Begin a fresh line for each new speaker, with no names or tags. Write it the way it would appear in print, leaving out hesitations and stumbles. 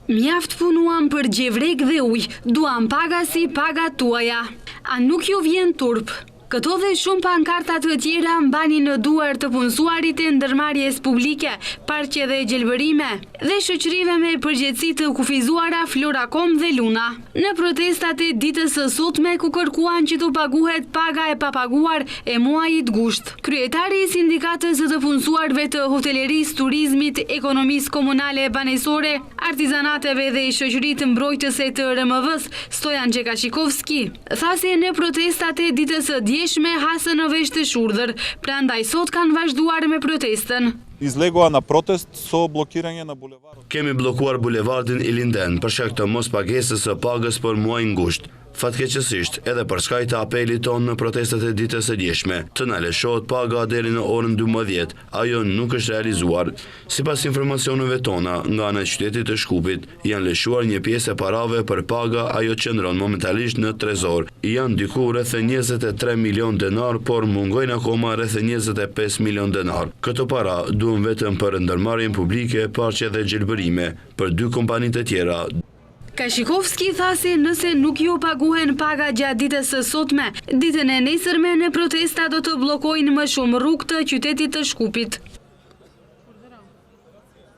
Mjaft punuam për gjevrek dhe ujë, duam paga si paga tuaja. A nuk ju vjen turp? Këto dhe shumë pankarta të tjera mbani në duar të punësuarit e ndërmarrjes publike, parqe dhe gjelbërime, dhe shoqërive me përgjegjësi të kufizuara Floracom dhe Luna. Në protestat e ditës së sotme ku kërkuan që të paguhet paga e papaguar e muajit gusht. Kryetari i sindikatës të punësuarve të hotelerisë, turizmit, ekonomisë komunale e banesore, artizanateve dhe shoqëritë mbrojtëse të RMV-s, Stojan Gjekashikovski, tha se në protestat e ditës së djeshme hasën në vesh të shurdhër, prandaj sot kanë vazhduar me protestën.
Izlegova na protest so blokiranje na bulevardit.
Kemi blokuar bulevardin Ilinden për shkak të mos pagesës së pagës për muajin gusht. Fatkeqësisht, edhe për shkak të apelit tonë në protestat e ditës së djeshme, të na lëshohet paga deri në orën 12, ajo nuk është realizuar. Sipas informacioneve tona, nga ana e qytetit të Shkupit, janë lëshuar një pjesë e parave për paga, ajo qëndron momentalisht në trezor. Janë diku rreth 23 milion denar, por mungojnë akoma rreth 25 milion denar. Këto para duhen vetëm për ndërmarrjen publike, parqe dhe gjelbërime, për 2 kompani të tjera.
Kashikovski tha se nëse nuk ju paguhen paga gjatë ditës së sotme, ditën e nesërme në protesta do të bllokojnë më shumë rrugë të qytetit të Shkupit.